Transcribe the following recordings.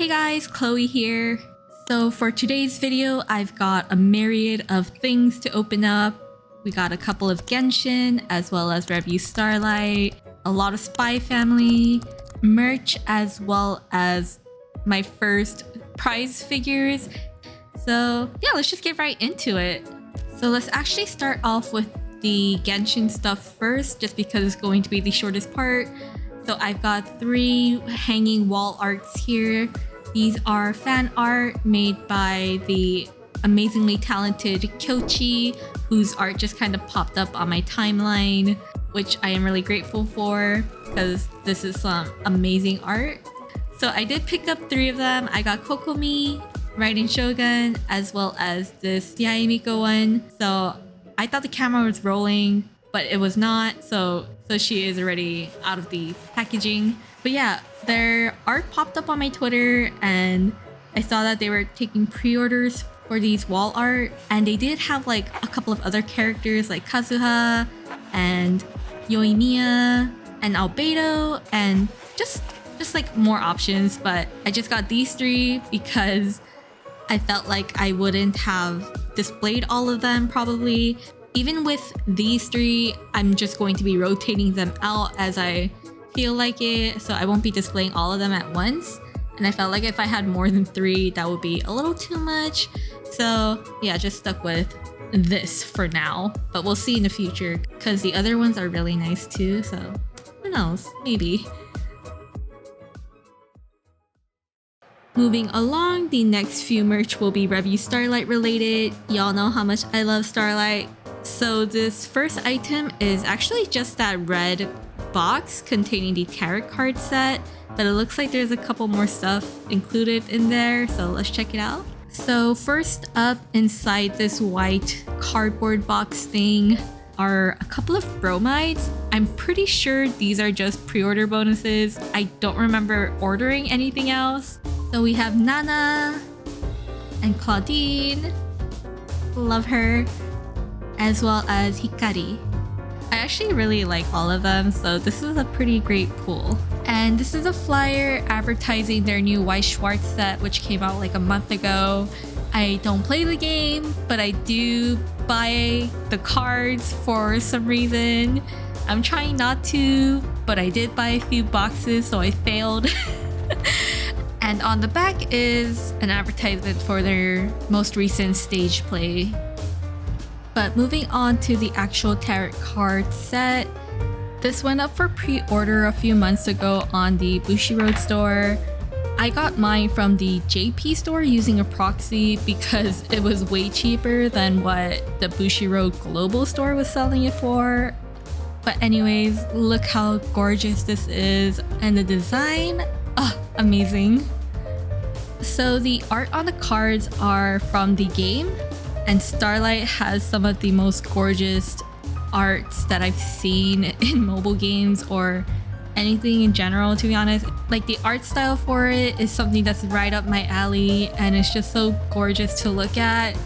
Hey guys, Chloe here. So for today's video, I've got a myriad of things to open up. We got a couple of Genshin, as well as revue Starlight, a lot of Spy Family, merch, as well as my first prize figures. So yeah, let's just get right into it. So let's actually start off with the Genshin stuff first, just because it's going to be the shortest part. So I've got 3 hanging wall arts here. These are fan art made by the amazingly talented Kyochi, whose art just kind of popped up on my timeline, which I am really grateful for because this is some amazing art. So I did pick up 3 of them. I got Kokomi, Raiden Shogun, as well as this Yaemiko one. So I thought the camera was rolling, but it was not. So she is already out of the packaging. But yeah, their art popped up on my Twitter and I saw that they were taking pre-orders for these wall art, and they did have like a couple of other characters like Kazuha and Yoimiya and Albedo, and just like more options. But I just got these 3 because I felt like I wouldn't have displayed all of them probably. Even with these 3, I'm just going to be rotating them out as I feel like it, so I won't be displaying all of them at once. And I felt like if I had more than 3, that would be a little too much. So yeah, just stuck with this for now, but we'll see in the future because the other ones are really nice too, so who knows, maybe. Moving along, the next few merch will be revue Starlight related. Y'all know how much I love Starlight. So this first item is actually just that red box containing the tarot card set, but it looks like there's a couple more stuff included in there, so let's check it out. So first up, inside this white cardboard box thing are a couple of bromides. I'm pretty sure these are just pre-order bonuses. I don't remember ordering anything else. So we have Nana and Claudine, love her, as well as Hikari. I actually really like all of them, so this is a pretty great pool. And this is a flyer advertising their new Weiss Schwarz set, which came out like a month ago. I don't play the game, but I do buy the cards for some reason. I'm trying not to, but I did buy a few boxes, so I failed. And on the back is an advertisement for their most recent stage play. But moving on to the actual tarot card set, this went up for pre-order a few months ago on the Bushiroad store. I got mine from the JP store using a proxy because it was way cheaper than what the Bushiroad Global store was selling it for. But anyways, look how gorgeous this is, and the design, amazing. So the art on the cards are from the game, and Starlight has some of the most gorgeous arts that I've seen in mobile games or anything in general, to be honest. Like, the art style for it is something that's right up my alley, and it's just so gorgeous to look at.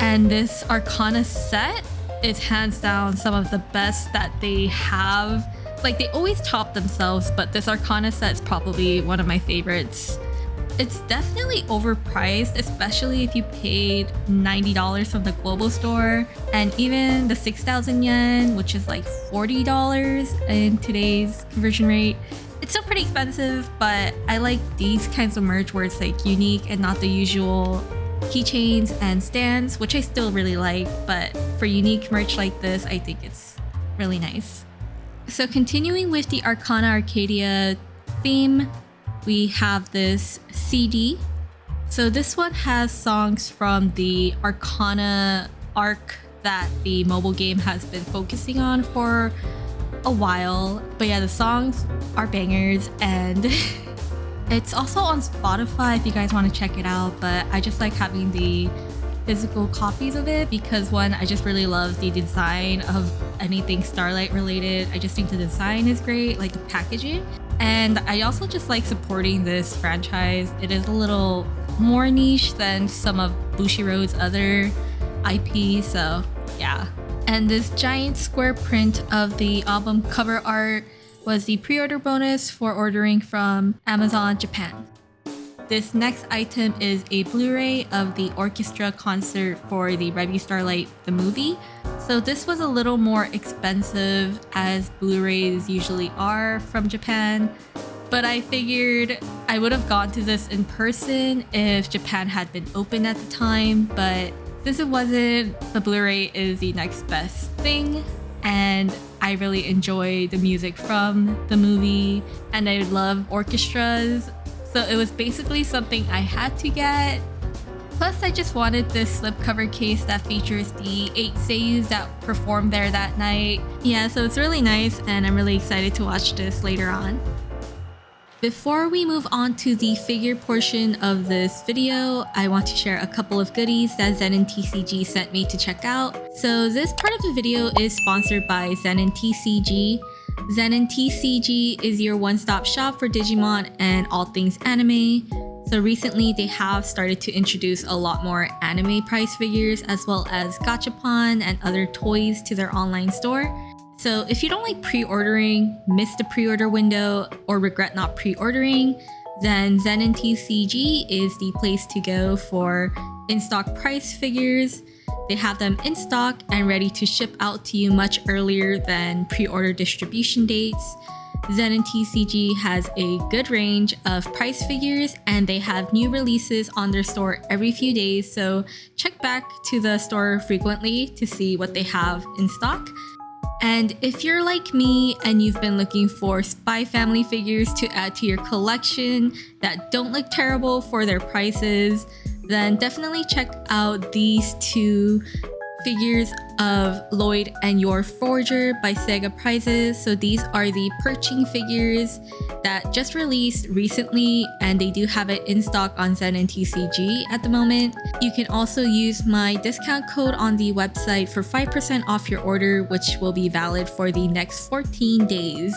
And this Arcana set is hands down some of the best that they have. Like, they always top themselves, but this Arcana set is probably one of my favorites. It's definitely overpriced, especially if you paid $90 from the global store, and even the 6,000 yen, which is like $40 in today's conversion rate. It's still pretty expensive, but I like these kinds of merch where it's like unique and not the usual keychains and stands, which I still really like, but for unique merch like this, I think it's really nice. So continuing with the Arcana Arcadia theme, we have this CD. So this one has songs from the Arcana arc that the mobile game has been focusing on for a while. But yeah, the songs are bangers, and it's also on Spotify if you guys want to check it out. But I just like having the physical copies of it because, one, I just really love the design of anything Starlight related. I just think the design is great, like the packaging. And I also just like supporting this franchise. It is a little more niche than some of Bushiroad's other IP, so yeah. And this giant square print of the album cover art was the pre-order bonus for ordering from Amazon Japan. This next item is a Blu-ray of the orchestra concert for the Revue Starlight the movie. So this was a little more expensive, as Blu-rays usually are from Japan, but I figured I would have gone to this in person if Japan had been open at the time, but since it wasn't, the Blu-ray is the next best thing, and I really enjoy the music from the movie, and I love orchestras, so it was basically something I had to get. Plus, I just wanted this slipcover case that features the 8 seiyus that performed there that night. Yeah, so it's really nice, and I'm really excited to watch this later on. Before we move on to the figure portion of this video, I want to share a couple of goodies that ZeninTCG sent me to check out. So this part of the video is sponsored by ZeninTCG. ZeninTCG is your one-stop shop for Digimon and all things anime. So recently they have started to introduce a lot more anime price figures as well as Gachapon and other toys to their online store. So if you don't like pre-ordering, miss the pre-order window, or regret not pre-ordering, then ZeninTCG is the place to go for in-stock price figures. They have them in stock and ready to ship out to you much earlier than pre-order distribution dates. ZeninTCG has a good range of price figures, and they have new releases on their store every few days, so check back to the store frequently to see what they have in stock. And if you're like me and you've been looking for Spy Family figures to add to your collection that don't look terrible for their prices, then definitely check out these two figures of Loid and Yor Forger by Sega Prizes. So these are the perching figures that just released recently, and they do have it in stock on ZeninTCG at the moment. You can also use my discount code on the website for 5% off your order, which will be valid for the next 14 days.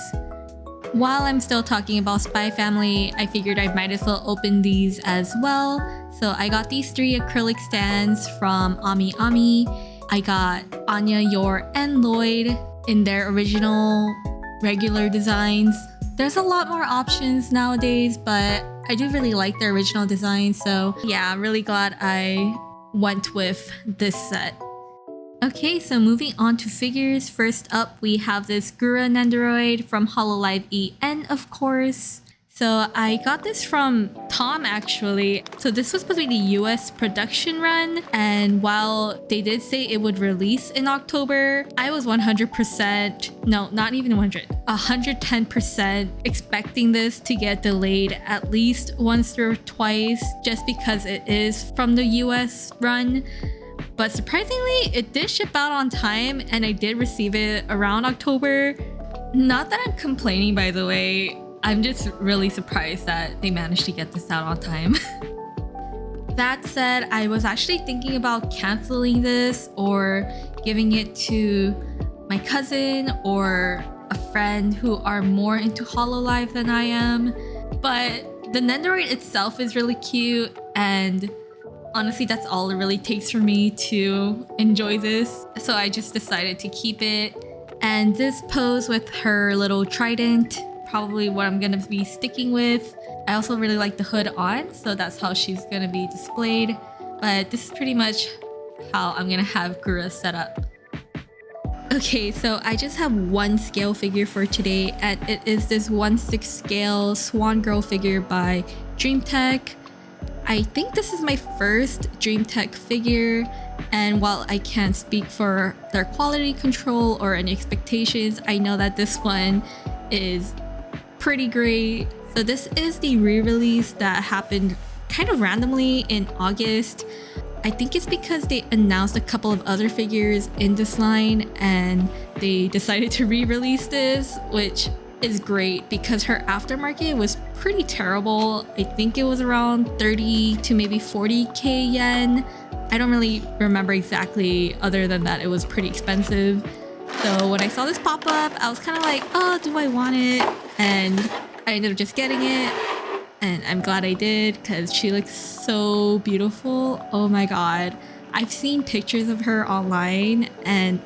While I'm still talking about Spy Family, I figured I might as well open these as well. So I got these 3 acrylic stands from Ami Ami. I got Anya, Yor, and Loid in their original regular designs. There's a lot more options nowadays, but I do really like their original design, so yeah, I'm really glad I went with this set. Okay, so moving on to figures. First up, we have this Gura Nendoroid from Hololive EN, of course. So I got this from Tom actually. So this was supposed to be the US production run, and while they did say it would release in October, I was 100%, no, not even 110% expecting this to get delayed at least once or twice, just because it is from the US run. But surprisingly, it did ship out on time, and I did receive it around October. Not that I'm complaining, by the way. I'm just really surprised that they managed to get this out on time. That said, I was actually thinking about canceling this or giving it to my cousin or a friend who are more into Hololive than I am. But the Nendoroid itself is really cute, and honestly, that's all it really takes for me to enjoy this. So I just decided to keep it. And this pose with her little trident, probably what I'm gonna be sticking with. I also really like the hood on, so that's how she's gonna be displayed. But this is pretty much how I'm gonna have Gura set up. Okay, so I just have one scale figure for today, and it is this 1/6 scale Swan Girl figure by DreamTech. I think this is my first DreamTech figure, and while I can't speak for their quality control or any expectations, I know that this one is pretty great. So this is the re-release that happened kind of randomly in August. I think it's because they announced a couple of other figures in this line and they decided to re-release this, which is great because her aftermarket was pretty terrible. I think it was around 30 to maybe 40k yen. I don't really remember exactly, other than that it was pretty expensive. So when I saw this pop up, I was kind of like, oh, do I want it? And I ended up just getting it, and I'm glad I did because she looks so beautiful. Oh my god. I've seen pictures of her online and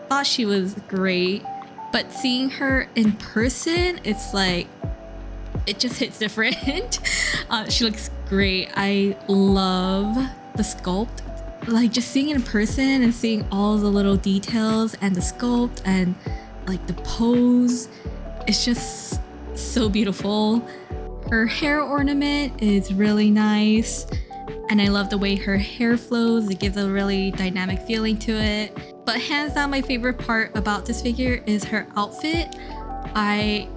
thought she was great, but seeing her in person, it's like, it just hits different. She looks great. I love the sculpt. Like just seeing it in person and seeing all the little details and the sculpt and like the pose, it's just so beautiful. Her hair ornament is really nice, and I love the way her hair flows. It gives a really dynamic feeling to it. But hands down, my favorite part about this figure is her outfit. I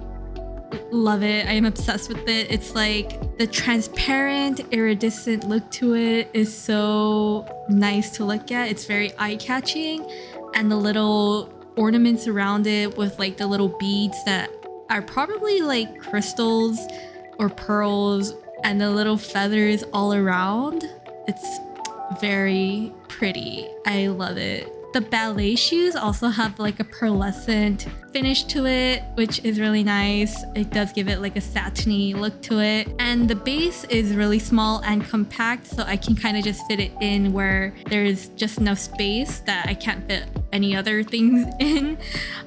love it. I am obsessed with it. It's like the transparent, iridescent look to it is so nice to look at. It's very eye-catching, and the little ornaments around it with like the little beads that are probably like crystals or pearls, and the little feathers all around. It's very pretty. I love it. The ballet shoes also have like a pearlescent finish to it, which is really nice. It does give it like a satiny look to it. And the base is really small and compact, so I can kind of just fit it in where there's just enough space that I can't fit any other things in.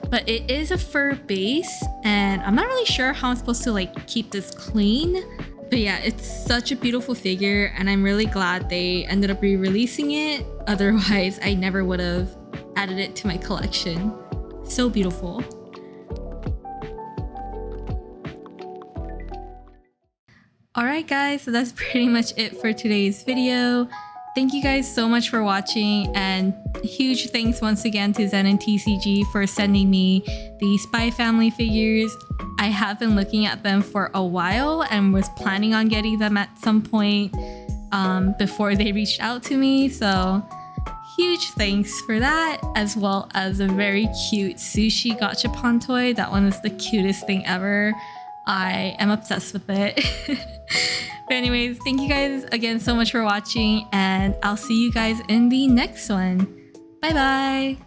But it is a fur base, and I'm not really sure how I'm supposed to like keep this clean. But yeah, it's such a beautiful figure, and I'm really glad they ended up re-releasing it. Otherwise, I never would have added it to my collection. So beautiful. Alright guys, so that's pretty much it for today's video. Thank you guys so much for watching, and huge thanks once again to ZeninTCG for sending me the Spy Family figures. I have been looking at them for a while and was planning on getting them at some point before they reached out to me, so huge thanks for that, as well as a very cute sushi gachapon toy. That one is the cutest thing ever. I am obsessed with it. But anyways, thank you guys again so much for watching, and I'll see you guys in the next one. Bye bye!